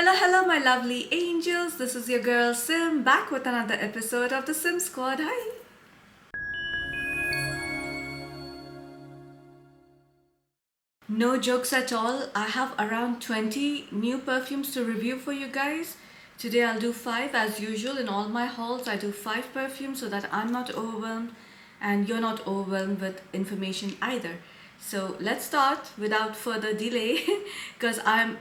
Hello, my lovely angels. This is your girl Sim back with another episode of the Sim Squad. Hi. No jokes at all. I have around 20 new perfumes to review for you guys. Today I'll do 5 as usual. In all my hauls, I do 5 perfumes so that I'm not overwhelmed and you're not overwhelmed with information either. So let's start without further delay because I'm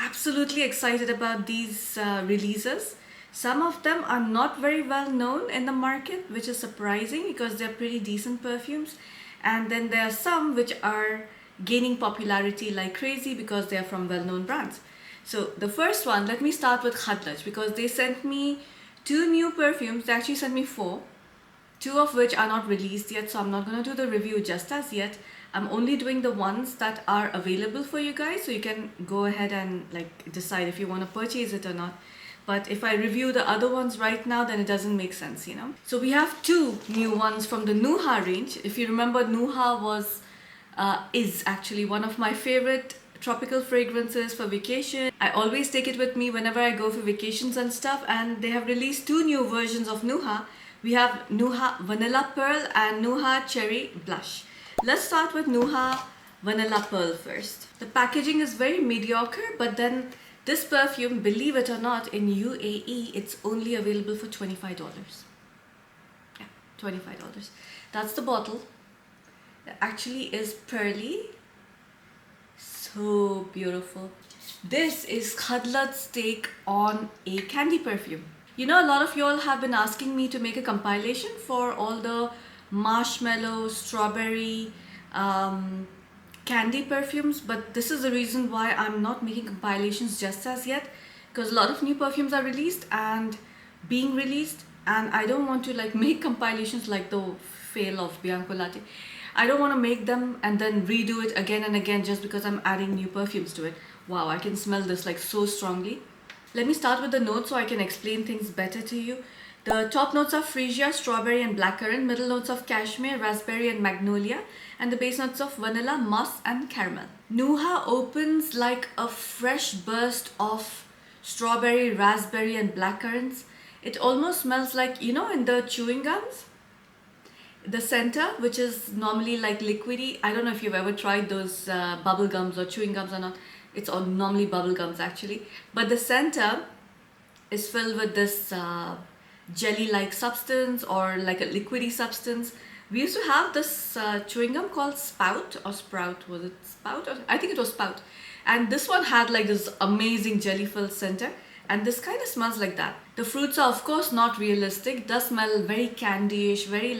absolutely excited about these releases. Some of them are not very well known in the market, which is surprising because they're pretty decent perfumes. And then there are some which are gaining popularity like crazy because they are from well-known brands. So the first one, let me start with Khadlaj because they sent me 2 new perfumes. They actually sent me 4. 2 of which are not released yet, so I'm not going to do the review just as yet. I'm only doing the ones that are available for you guys, so you can go ahead and decide if you want to purchase it or not. But if I review the other ones right now, then it doesn't make sense, So we have 2 new ones from the Nuha range. If you remember, Nuha is actually one of my favorite tropical fragrances for vacation. I always take it with me whenever I go for vacations and stuff, and they have released 2 new versions of Nuha. We have Nuha Vanilla Pearl and Nuha Cherry Blush. Let's start with Nuha Vanilla Pearl first. The packaging is very mediocre, but then this perfume, believe it or not, in UAE, it's only available for $25. Yeah, $25. That's the bottle. It actually is pearly. So beautiful. This is Khadlaj's take on a candy perfume. A lot of y'all have been asking me to make a compilation for all the marshmallow, strawberry, candy perfumes, but this is the reason why I'm not making compilations just as yet, because a lot of new perfumes are released and being released, and I don't want to make compilations like the fail of Bianco Latte. I don't want to make them and then redo it again and again just because I'm adding new perfumes to it. Wow, I can smell this so strongly. Let me start with the notes so I can explain things better to you. The top notes are freesia, strawberry and blackcurrant, middle notes of cashmere, raspberry and magnolia, and the base notes of vanilla, musk and caramel. Nuha opens like a fresh burst of strawberry, raspberry and blackcurrants. It almost smells like, in the chewing gums, the center, which is normally liquidy. I don't know if you've ever tried those bubble gums or chewing gums or not. It's all normally bubble gums actually, but the center is filled with this jelly-like substance or a liquidy substance. We used to have this chewing gum called Spout or Sprout. Was it Spout? I think it was Spout. And this one had this amazing jelly-filled center, and this kind of smells like that. The fruits are of course not realistic. It does smell very candy-ish, very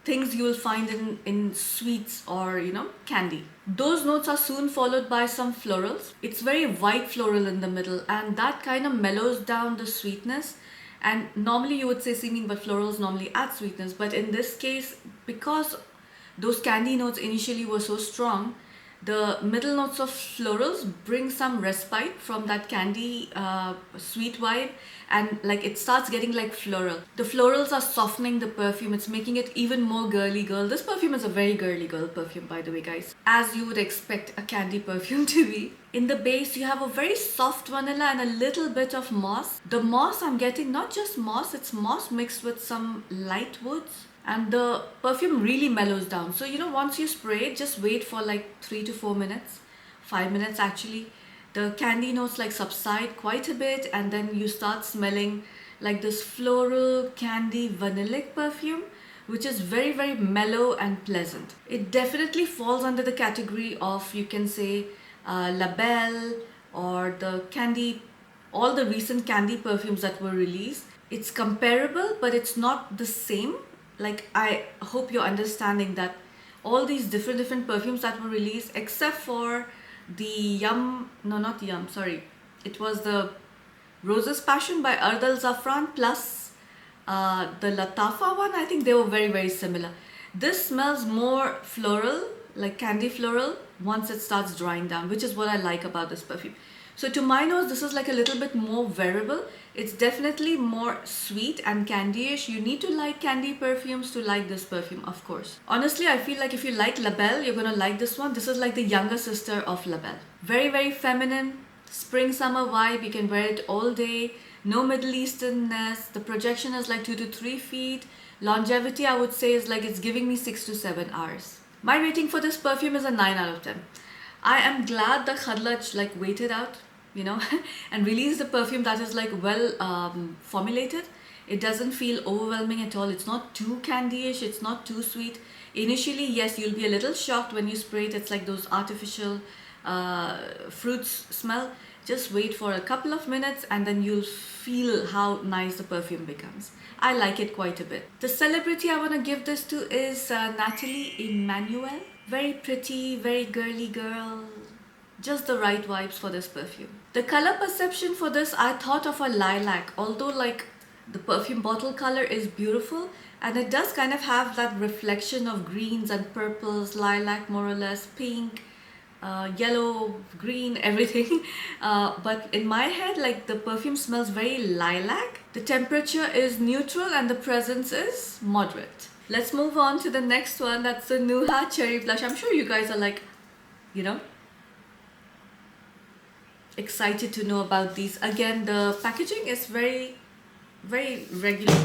things you will find in sweets or candy. Those notes are soon followed by some florals. It's very white floral in the middle, and that kind of mellows down the sweetness. And normally you would say Simin, but florals normally add sweetness, but in this case, because those candy notes initially were so strong, the middle notes of florals bring some respite from that candy sweet vibe, and it starts getting floral. The florals are softening the perfume. It's making it even more girly girl. This perfume is a very girly girl perfume, by the way, guys, as you would expect a candy perfume to be. In the base, you have a very soft vanilla and a little bit of moss. The moss I'm getting, not just moss, it's moss mixed with some light woods. And the perfume really mellows down. So, once you spray it, just wait for 3 to 4 minutes, 5 minutes actually. The candy notes subside quite a bit, and then you start smelling this floral candy vanillic perfume, which is very, very mellow and pleasant. It definitely falls under the category of, you can say, La Belle or the candy, all the recent candy perfumes that were released. It's comparable, but it's not the same. I hope you're understanding that all these different perfumes that were released, except for the it was the Roses Passion by Ardal Zafran plus the Latafa one. I think they were very, very similar. This smells more floral, like candy floral, once it starts drying down, which is what I like about this perfume. So to my nose, this is a little bit more variable. It's definitely more sweet and candy-ish. You need to like candy perfumes to like this perfume, of course. Honestly, I feel if you like La Belle, you're gonna like this one. This is the younger sister of La Belle. Very, very feminine, Spring summer vibe, you can wear it all day. No Middle Easternness. The projection is like 2 to 3 feet. Longevity, I would say, is like it's giving me 6 to 7 hours. My rating for this perfume is a 9 out of 10. I am glad that Khadlaj like waited out, you know, and released a perfume that is like well formulated. It doesn't feel overwhelming at all. It's not too candyish, it's not too sweet. Initially, yes, you'll be a little shocked when you spray it. It's like those artificial fruits smell. Just wait for a couple of minutes and then you'll feel how nice the perfume becomes. I like it quite a bit. The celebrity I want to give this to is Natalie Emmanuel. Very pretty, very girly girl. Just the right vibes for this perfume. The color perception for this, I thought of a lilac. Although like the perfume bottle color is beautiful and it does kind of have that reflection of greens and purples, lilac more or less, pink, yellow, green, everything. But in my head, like the perfume smells very lilac. The temperature is neutral and the presence is moderate. Let's move on to the next one. That's the Nuha Cherry Blush. I'm sure you guys are like, you know, excited to know about these. Again, the packaging is very regular.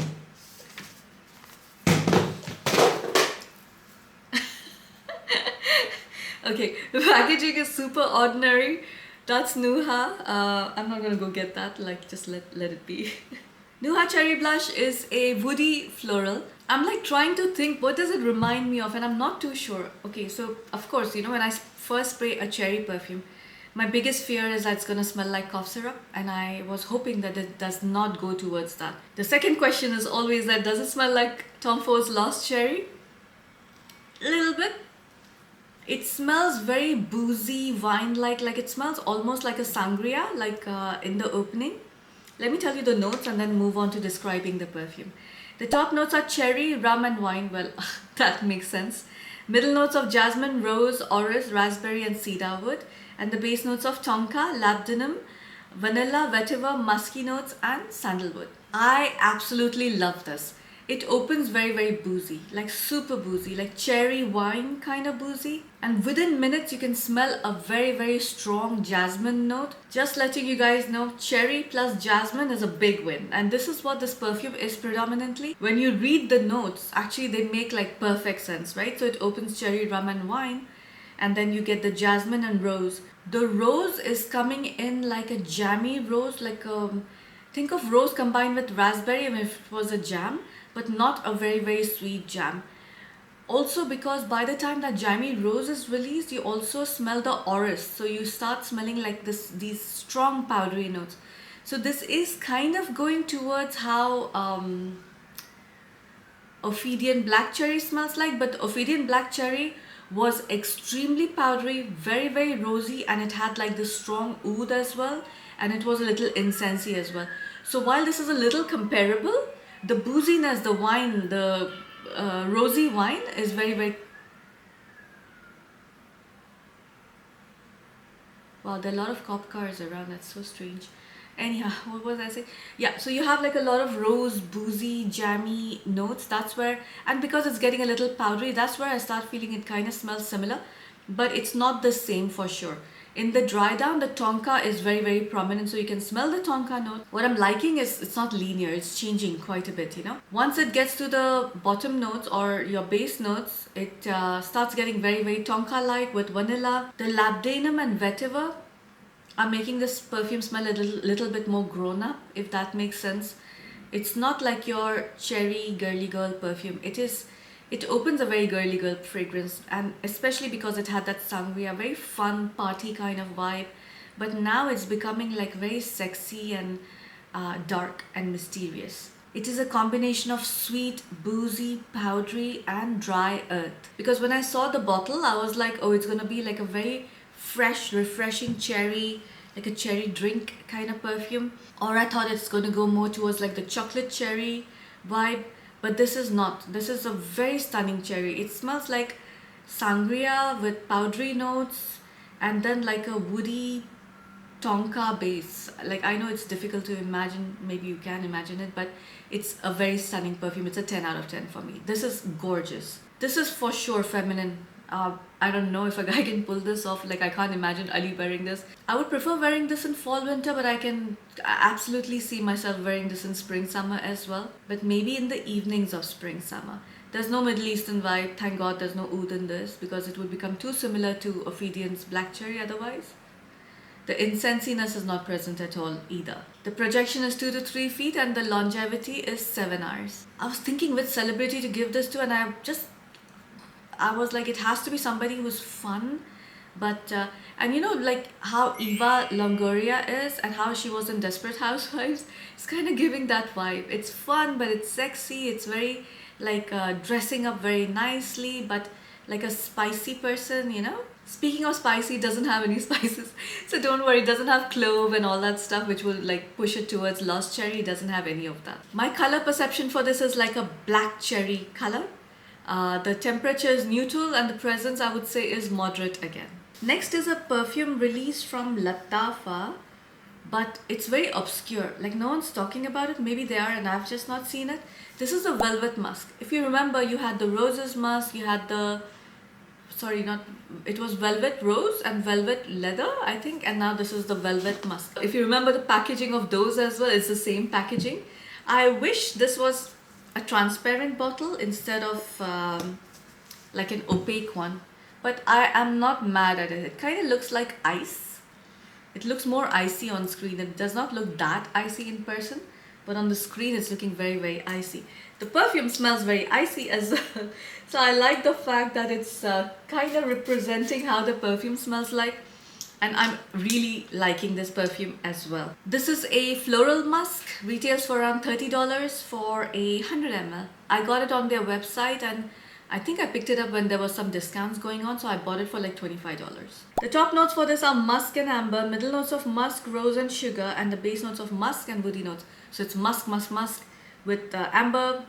Okay, the packaging is super ordinary. That's Nuha. I'm not gonna go get that, like just let it be. Nuha Cherry Blush is a woody floral. I'm like trying to think what does it remind me of and I'm not too sure. Okay, so of course, you know, when I first spray a cherry perfume, my biggest fear is that it's gonna smell like cough syrup and I was hoping that it does not go towards that. The second question is always that does it smell like Tom Ford's Lost Cherry? A little bit. It smells very boozy, wine-like, like it smells almost like a sangria, like in the opening. Let me tell you the notes and then move on to describing the perfume. The top notes are cherry, rum and wine. Well, that makes sense. Middle notes of jasmine, rose, orris, raspberry and cedarwood. And the base notes of tonka, labdanum, vanilla, vetiver, musky notes and sandalwood. I absolutely love this. It opens very boozy, like super boozy, like cherry wine kind of boozy. And within minutes you can smell a very strong jasmine note. Just letting you guys know, cherry plus jasmine is a big win. And this is what this perfume is predominantly. When you read the notes, actually they make like perfect sense, right? So it opens cherry, rum and wine. And then you get the jasmine and rose. The rose is coming in like a jammy rose, like think of rose combined with raspberry if it was a jam, but not a very sweet jam. Also because by the time that jammy rose is released, you also smell the orris. So you start smelling like these strong powdery notes. So this is kind of going towards how Ophidian black cherry smells like, but Ophidian black cherry was extremely powdery, very rosy, and it had like this strong oud as well, and it was a little incensey as well. So while this is a little comparable, the booziness, the wine, the rosy wine is very wow, there are a lot of cop cars around. That's so strange. Anyhow, what was I saying? Yeah, so you have like a lot of rose, boozy, jammy notes. That's where, and because it's getting a little powdery, that's where I start feeling it kind of smells similar, but it's not the same for sure. In the dry down, the tonka is very prominent, so you can smell the tonka note. What I'm liking is it's not linear, it's changing quite a bit, you know. Once it gets to the bottom notes or your base notes, it starts getting very tonka-like with vanilla. The labdanum and vetiver are making this perfume smell a little bit more grown up, if that makes sense. It's not like your cherry girly girl perfume. It opens a very girly girl fragrance, and especially because it had that sangria, very fun party kind of vibe. But now it's becoming like very sexy and dark and mysterious. It is a combination of sweet, boozy, powdery and dry earth. Because when I saw the bottle, I was like, oh, it's gonna be like a very fresh, refreshing cherry, like a cherry drink kind of perfume. Or I thought it's going to go more towards like the chocolate cherry vibe, but this is not. This is a very stunning cherry. It smells like sangria with powdery notes and then like a woody tonka base. Like, I know it's difficult to imagine, maybe you can imagine it, but it's a very stunning perfume. It's a 10 out of 10 for me. This is gorgeous. This is for sure feminine I don't know if a guy can pull this off. Like, I can't imagine Ali wearing this. I would prefer wearing this in fall winter, but I can absolutely see myself wearing this in spring summer as well. But maybe in the evenings of spring summer. There's no Middle Eastern vibe. Thank God there's no oud in this, because it would become too similar to Ophidion's Black Cherry otherwise. The incensiness is not present at all either. The projection is 2 to 3 feet and the longevity is 7 hours. I was thinking which celebrity to give this to, and I was like, it has to be somebody who's fun. But and you know, like how Eva Longoria is and how she was in Desperate Housewives, it's kind of giving that vibe. It's fun, but it's sexy. It's very like dressing up very nicely, but like a spicy person, you know. Speaking of spicy, it doesn't have any spices, so don't worry, it doesn't have clove and all that stuff which will like push it towards lost cherry. It doesn't have any of that. My color perception for this is like a black cherry color. The temperature is neutral and the presence, I would say, is moderate again. Next is a perfume released from Latafa, but it's very obscure. Like, no one's talking about it. Maybe they are and I've just not seen it. This is a velvet musk. If you remember, you had the roses musk, you had the it was velvet rose and velvet leather, I think, and now this is the velvet musk. If you remember the packaging of those as well, it's the same packaging. I wish this was a transparent bottle instead of like an opaque one, but I am not mad at it. It kind of looks like ice. It looks more icy on screen. It does not look that icy in person, but on the screen it's looking very, very icy. The perfume smells very icy as well. So I like the fact that it's kind of representing how the perfume smells like. And I'm really liking this perfume as well. This is a floral musk, retails for around $30 for 100 ml. I got it on their website and I think I picked it up when there was some discounts going on, so I bought it for like $25. The top notes for this are musk and amber, middle notes of musk, rose and sugar, and the base notes of musk and woody notes. So it's musk, musk, musk with amber,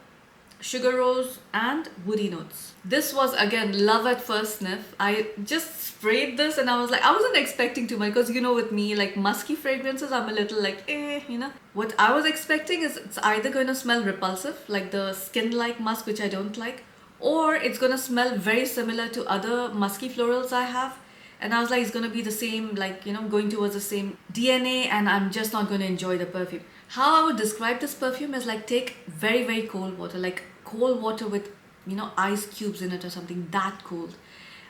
sugar rose and woody notes. This was again love at first sniff. I just sprayed this and I was like, I wasn't expecting too much, because you know with me, like musky fragrances, I'm a little like you know. What I was expecting is it's either going to smell repulsive, like the skin-like musk, which I don't like, or it's going to smell very similar to other musky florals I have. And I was like, it's going to be the same, like, you know, going towards the same DNA, and I'm just not going to enjoy the perfume. How I would describe this perfume is like, take very, very cold water, like cold water with, you know, ice cubes in it or something that cold.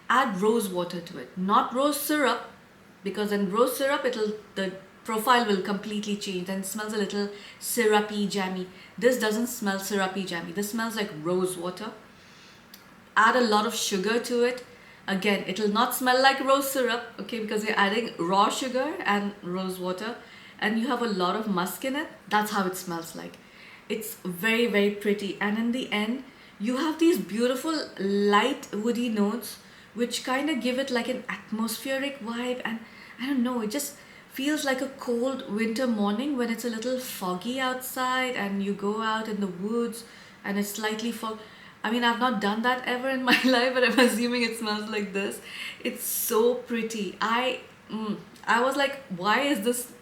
Add rose water to it, not rose syrup, because in rose syrup, the profile will completely change and it smells a little syrupy, jammy. This doesn't smell syrupy, jammy. This smells like rose water. Add a lot of sugar to it. Again, it will not smell like rose syrup, okay, because you're adding raw sugar and rose water, and you have a lot of musk in it. That's how it smells like. It's very, very pretty, and in the end, you have these beautiful light woody notes which kind of give it like an atmospheric vibe, and I don't know, it just feels like a cold winter morning when it's a little foggy outside and you go out in the woods and it's slightly fog. I mean, I've not done that ever in my life, but I'm assuming it smells like this. It's so pretty. I was like, why is this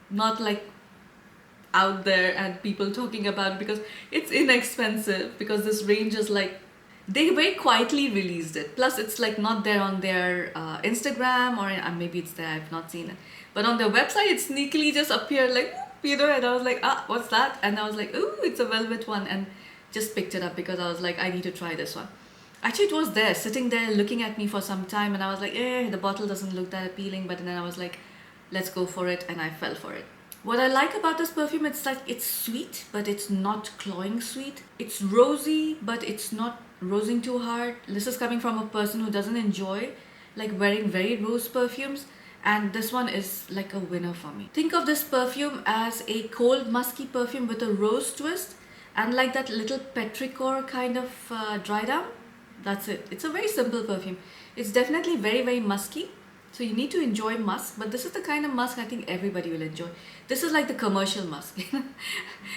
not like out there and people talking about it? Because it's inexpensive, because this range is like, they very quietly released it. Plus, it's like not there on their Instagram, or maybe it's there, I've not seen it. But on their website, it sneakily just appeared like, you know, and I was like, what's that? And I was like, ooh, it's a velvet one. And just picked it up because I was like, I need to try this one. Actually, it was there, sitting there looking at me for some time, and I was like, the bottle doesn't look that appealing, but then I was like, let's go for it, and I fell for it. What I like about this perfume, it's like, it's sweet, but it's not cloying sweet. It's rosy, but it's not rosing too hard. This is coming from a person who doesn't enjoy like wearing very rose perfumes, and this one is like a winner for me. Think of this perfume as a cold musky perfume with a rose twist, and like that little petrichor kind of dry down. That's it. It's a very simple perfume. It's definitely very, very musky. So you need to enjoy musk, but this is the kind of musk I think everybody will enjoy. This is like the commercial musk.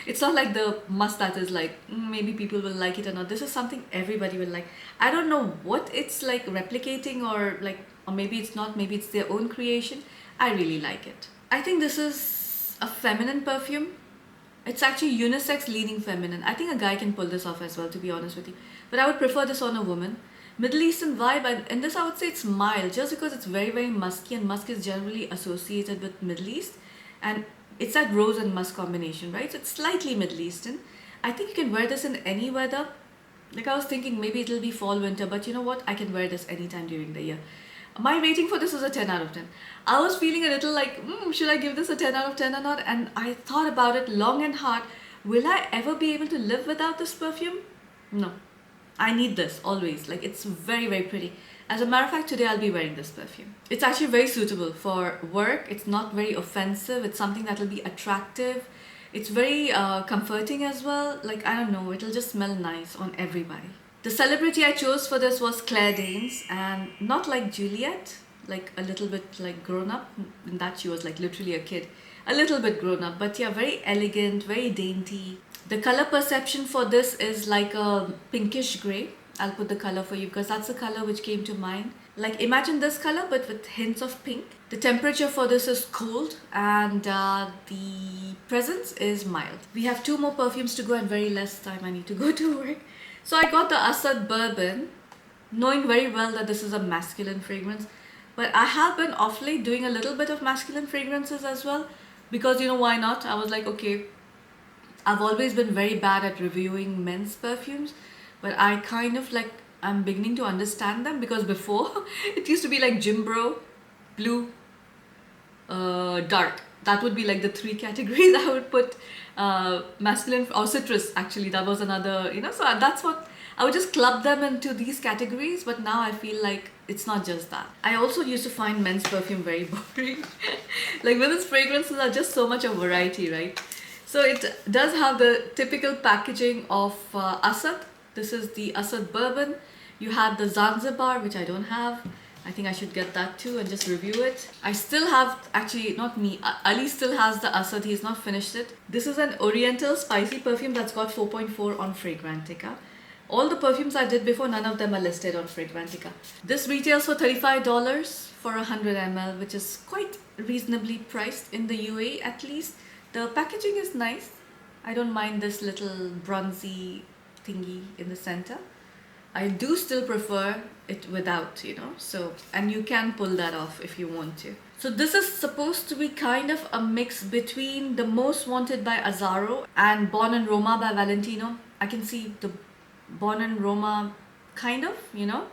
It's not like the musk that is like, maybe people will like it or not. This is something everybody will like. I don't know what it's like replicating, or maybe it's not, maybe it's their own creation. I really like it. I think this is a feminine perfume. It's actually unisex leaning feminine. I think a guy can pull this off as well, to be honest with you. But I would prefer this on a woman. Middle Eastern vibe, and in this I would say it's mild just because it's very, very musky, and musk is generally associated with Middle East, and it's that rose and musk combination, right? So it's slightly Middle Eastern. I think you can wear this in any weather. Like I was thinking maybe it'll be fall, winter, but you know what? I can wear this anytime during the year. My rating for this was a 10 out of 10. I was feeling a little like, should I give this a 10 out of 10 or not? And I thought about it long and hard. Will I ever be able to live without this perfume? No. I need this always. Like, it's very, very pretty. As a matter of fact, today I'll be wearing this perfume. It's actually very suitable for work. It's not very offensive. It's something that will be attractive. It's very comforting as well. Like, I don't know, it'll just smell nice on everybody. The celebrity I chose for this was Claire Danes, and not like Juliet, like a little bit like grown up. In that she was like literally a kid. A little bit grown up, but yeah, very elegant, very dainty. The color perception for this is like a pinkish grey. I'll put the color for you because that's the color which came to mind. Like, imagine this color but with hints of pink. The temperature for this is cold, and the presence is mild. We have 2 more perfumes to go and very less time I need to go to work. So I got the Asad Bourbon, knowing very well that this is a masculine fragrance. But I have been off late doing a little bit of masculine fragrances as well, because you know why not? I was like, okay, I've always been very bad at reviewing men's perfumes, but I kind of like, I'm beginning to understand them, because before it used to be like gym bro, blue, dark. That would be like the 3 categories I would put. Masculine or citrus, actually, that was another, you know, so that's what I would just club them into these categories. But now I feel like it's not just that. I also used to find men's perfume very boring. Like, women's fragrances are just so much of variety, right? So it does have the typical packaging of Asad. This is the Asad Bourbon. You had the Zanzibar, which I don't have. I think I should get that too and just review it. I still have, actually not me, Ali still has the Asad, he's not finished it. This is an oriental spicy perfume that's got 4.4 on Fragrantica. All the perfumes I did before, none of them are listed on Fragrantica. This retails for $35 for 100 ml, which is quite reasonably priced in the UAE at least. The packaging is nice. I don't mind this little bronzy thingy in the center. I do still prefer it without, you know, so, and you can pull that off if you want to. So this is supposed to be kind of a mix between the Most Wanted by Azzaro and Born in Roma by Valentino. I can see the Born in Roma kind of, you know,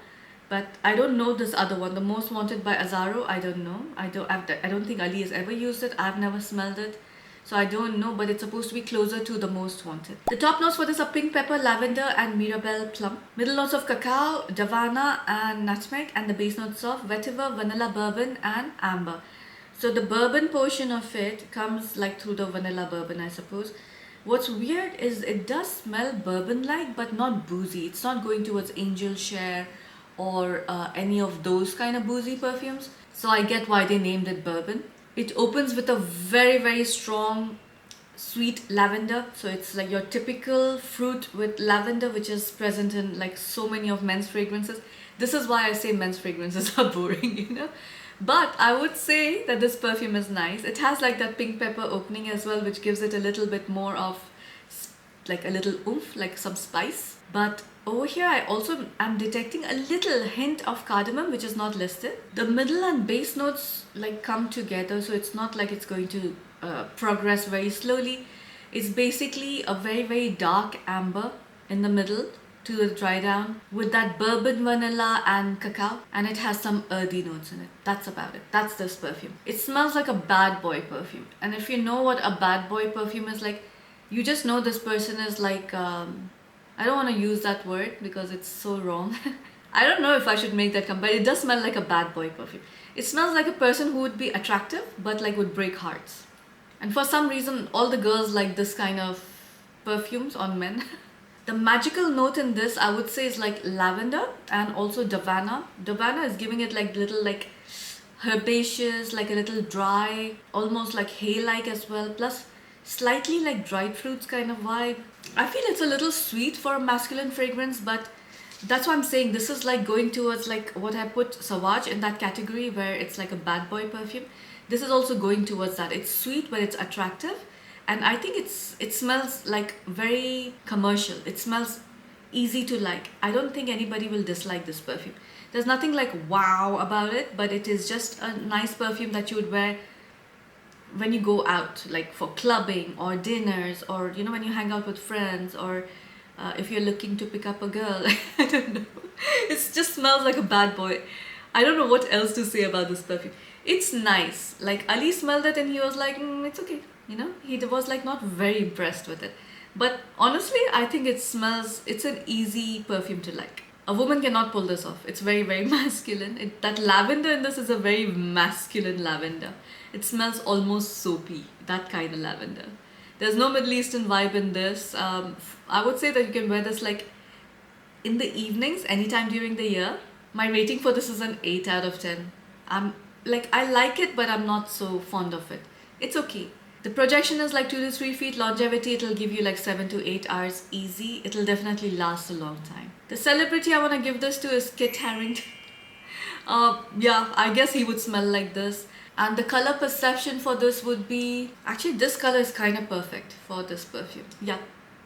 but I don't know this other one, the Most Wanted by Azzaro. I don't know. I don't think Ali has ever used it. I've never smelled it. So I don't know, but it's supposed to be closer to the Most Wanted. The top notes for this are pink pepper, lavender and mirabelle plum. Middle notes of cacao, davana and nutmeg, and the base notes of vetiver, vanilla bourbon and amber. So the bourbon portion of it comes like through the vanilla bourbon, I suppose. What's weird is it does smell bourbon-like, but not boozy. It's not going towards angel share or any of those kind of boozy perfumes. So I get why they named it bourbon. It opens with a very, very strong sweet lavender. So it's like your typical fruit with lavender, which is present in like so many of men's fragrances. This is why I say men's fragrances are boring, you know. But I would say that this perfume is nice. It has like that pink pepper opening as well, which gives it a little bit more of like a little oomph, like some spice. But over here I also am detecting a little hint of cardamom, which is not listed. The middle and base notes like come together, so it's not like it's going to progress very slowly. It's basically a very, very dark amber in the middle to the dry down with that bourbon, vanilla and cacao, and it has some earthy notes in it. That's about it. That's this perfume. It smells like a bad boy perfume, and if you know what a bad boy perfume is like, you just know this person is like I don't want to use that word because it's so wrong. I don't know if I should make that come, but it does smell like a bad boy perfume. It smells like a person who would be attractive but like would break hearts. And for some reason all the girls like this kind of perfumes on men. The magical note in this I would say is like lavender and also davana. Davana is giving it like little like herbaceous, like a little dry, almost like hay-like as well, plus slightly like dried fruits kind of vibe. I feel it's a little sweet for a masculine fragrance, but that's why I'm saying this is like going towards like what I put Sauvage in that category where it's like a bad boy perfume. This is also going towards that. It's sweet but it's attractive, and I think it smells like very commercial. It smells easy to like. I don't think anybody will dislike this perfume. There's nothing like wow about it, but it is just a nice perfume that you would wear when you go out, like for clubbing or dinners, or you know, when you hang out with friends, or if you're looking to pick up a girl. I don't know. It just smells like a bad boy. I don't know what else to say about this perfume. It's nice. Like Ali smelled it and he was like, it's okay. You know, he was like not very impressed with it. But honestly, I think it smells, it's an easy perfume to like. A woman cannot pull this off. It's very, very masculine. That lavender in this is a very masculine lavender. It smells almost soapy, that kind of lavender. There's no Middle Eastern vibe in this. I would say that you can wear this like in the evenings, anytime during the year. My rating for this is an 8 out of 10. I like it, but I'm not so fond of it. It's okay. The projection is like 2 to 3 feet. Longevity, it'll give you like 7 to 8 hours easy. It'll definitely last a long time. The celebrity I want to give this to is Kit Harington. Yeah, I guess he would smell like this. And the color perception for this would be... Actually, this color is kind of perfect for this perfume. Yeah.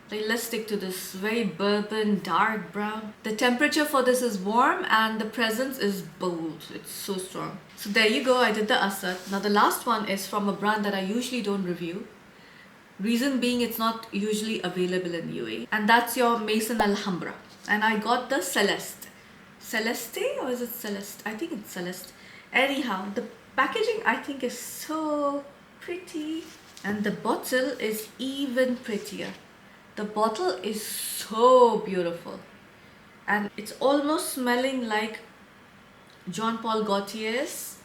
Like, let's stick to this very bourbon, dark brown. The temperature for this is warm and the presence is bold. It's so strong. So there you go, I did the Asad. Now the last one is from a brand that I usually don't review. Reason being, it's not usually available in UAE. And that's your Maison Alhambra. And I got the Celeste. Celeste or is it Celeste? I think it's Celeste. Anyhow, the packaging I think is so pretty. And the bottle is even prettier. The bottle is so beautiful. And it's almost smelling like Jean Paul Gaultier's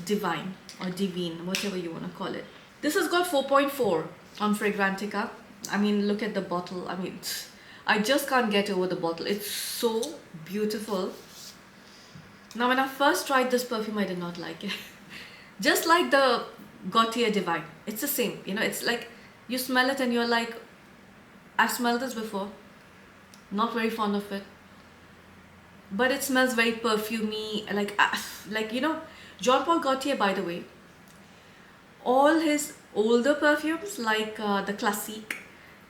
Divine or Divine, whatever you want to call it. This has got 4.4 on Fragrantica. I mean, look at the bottle. I mean, I just can't get over the bottle. It's so beautiful. Now, when I first tried this perfume, I did not like it. Just like the Gaultier Divine. It's the same. You know, it's like you smell it and you're like, I've smelled this before. Not very fond of it. But it smells very perfumey. Like you know, Jean Paul Gaultier, by the way, all his older perfumes like the Classique,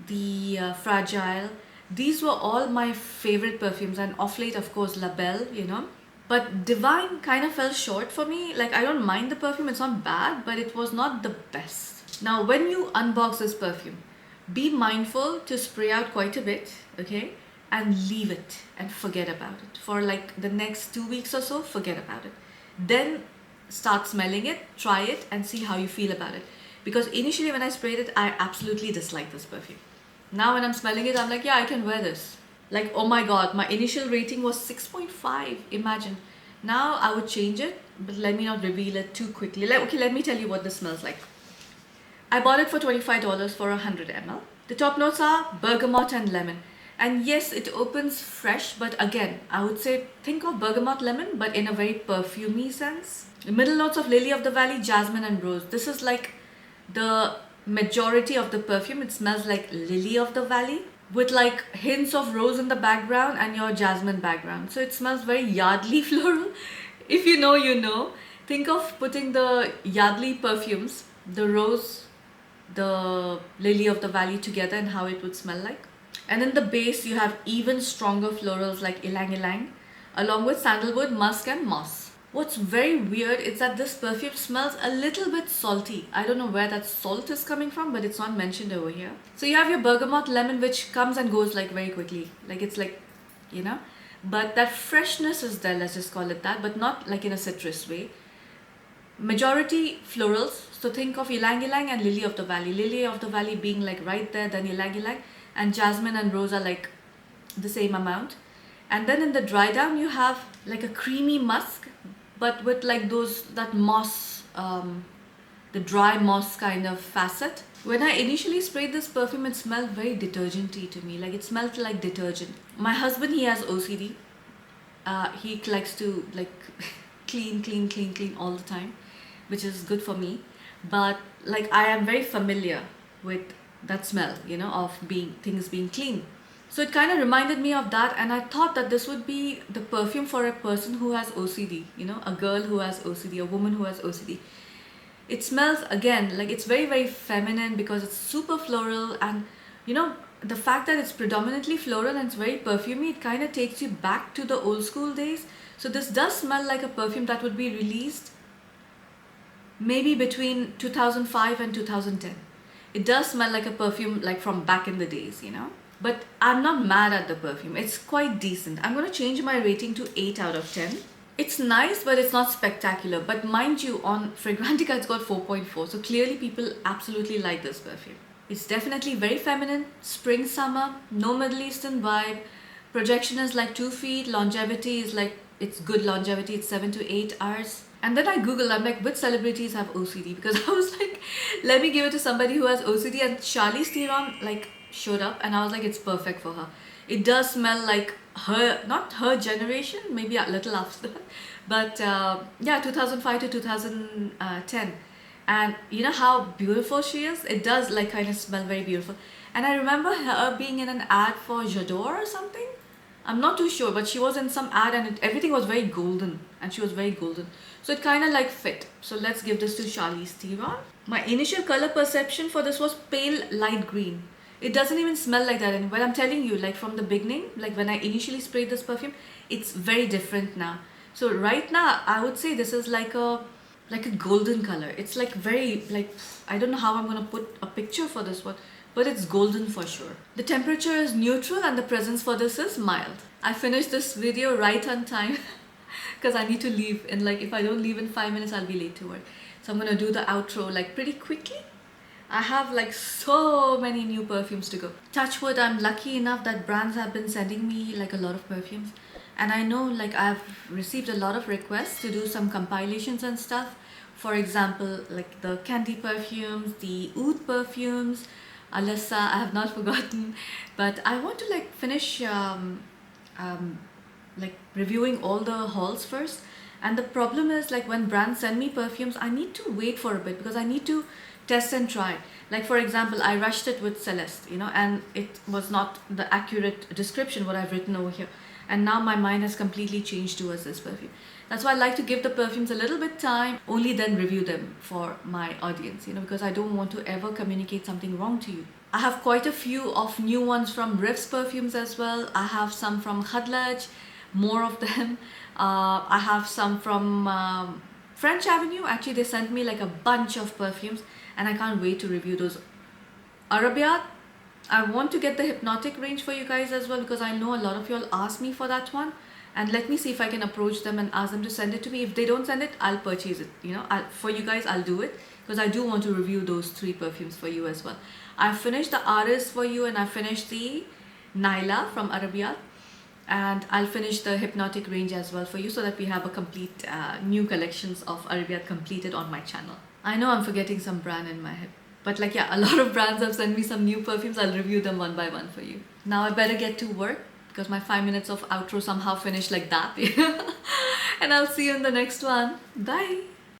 the Fragile, these were all my favorite perfumes. And off late, of course, La Belle, you know. But Divine kind of fell short for me. Like, I don't mind the perfume, it's not bad, but it was not the best. Now, when you unbox this perfume, be mindful to spray out quite a bit, okay? And leave it and forget about it. For like the next 2 weeks or so, forget about it. Then start smelling it, try it, and see how you feel about it. Because initially when I sprayed it, I absolutely disliked this perfume. Now when I'm smelling it, I'm like, yeah, I can wear this. Like, oh my god, my initial rating was 6.5, imagine. Now I would change it, but let me not reveal it too quickly. Okay, let me tell you what this smells like. I bought it for $25 for 100 ml. The top notes are bergamot and lemon. And yes, it opens fresh, but again, I would say think of bergamot lemon, but in a very perfumey sense. The middle notes of lily of the valley, jasmine and rose. This is like the majority of the perfume. It smells like lily of the valley with like hints of rose in the background and your jasmine background. So it smells very Yardley floral. If you know, you know. Think of putting the Yardley perfumes, the rose, the lily of the valley together and how it would smell like. And in the base, you have even stronger florals like ylang ylang, along with sandalwood, musk and moss. What's very weird is that this perfume smells a little bit salty. I don't know where that salt is coming from, but it's not mentioned over here. So you have your bergamot lemon, which comes and goes like very quickly. Like it's like, you know, but that freshness is there, let's just call it that, but not like in a citrus way. Majority florals, so think of ylang ylang and lily of the valley. Lily of the valley being like right there, then ylang ylang, and jasmine and rose are like the same amount. And then in the dry down, you have like a creamy musk, but with like that moss, the dry moss kind of facet. When I initially sprayed this perfume, it smelled very detergent-y to me. Like it smelled like detergent. My husband, he has OCD. He likes to like clean all the time, which is good for me. But like I am very familiar with that smell, you know, of things being clean. So it kind of reminded me of that, and I thought that this would be the perfume for a person who has OCD, you know, a girl who has OCD, a woman who has OCD. It smells, again, like it's very, very feminine because it's super floral, and, you know, the fact that it's predominantly floral and it's very perfumey, it kind of takes you back to the old school days. So this does smell like a perfume that would be released maybe between 2005 and 2010. It does smell like a perfume like from back in the days, you know. But I'm not mad at the perfume. It's quite decent. I'm going to change my rating to 8 out of 10. It's nice, but it's not spectacular. But mind you, on Fragrantica, it's got 4.4. So clearly people absolutely like this perfume. It's definitely very feminine, spring, summer, no Middle Eastern vibe. Projection is like 2 feet. Longevity is like, it's good longevity. It's 7 to 8 hours. And then I Googled, I'm like, which celebrities have OCD? Because I was like, let me give it to somebody who has OCD. And Charlize Theron like showed up and I was like, it's perfect for her. It does smell like her, not her generation, maybe a little after that. But yeah, 2005 to 2010. And you know how beautiful she is? It does like kind of smell very beautiful. And I remember her being in an ad for J'adore or something. I'm not too sure, but she was in some ad and everything was very golden. And she was very golden. So it kind of like fit. So let's give this to Charlize Theron. My initial color perception for this was pale light green. It doesn't even smell like that anymore. I'm telling you, like from the beginning, like when I initially sprayed this perfume, it's very different now. So right now, I would say this is like a golden color. It's like very, like, I don't know how I'm going to put a picture for this one, but it's golden for sure. The temperature is neutral and the presence for this is mild. I finished this video right on time because I need to leave. And like, if I don't leave in 5 minutes, I'll be late to work. So I'm going to do the outro like pretty quickly. I have like so many new perfumes to go. Touch wood, I'm lucky enough that brands have been sending me like a lot of perfumes. And I know like I've received a lot of requests to do some compilations and stuff. For example, like the candy perfumes, the oud perfumes, Alessa, I have not forgotten. But I want to like finish like reviewing all the hauls first. And the problem is like when brands send me perfumes, I need to wait for a bit because I need to test and try. Like for example, I rushed it with Celeste, you know, and it was not the accurate description what I've written over here. And now my mind has completely changed towards this perfume. That's why I like to give the perfumes a little bit time, only then review them for my audience, you know, because I don't want to ever communicate something wrong to you. I have quite a few of new ones from Riff's perfumes as well. I have some from Khadlaj, more of them. I have some from French Avenue. Actually, they sent me like a bunch of perfumes and I can't wait to review those. Arabian, I want to get the hypnotic range for you guys as well because I know a lot of you all asked me for that one. And let me see if I can approach them and ask them to send it to me. If they don't send it, I'll purchase it. You know, for you guys, I'll do it because I do want to review those 3 perfumes for you as well. I finished the Aris for you and I finished the Naila from Arabian. And I'll finish the hypnotic range as well for you so that we have a complete new collections of Arabian completed on my channel. I know I'm forgetting some brand in my head. But like, yeah, a lot of brands have sent me some new perfumes. I'll review them one by one for you. Now I better get to work because my 5 minutes of outro somehow finished like that. And I'll see you in the next one. Bye.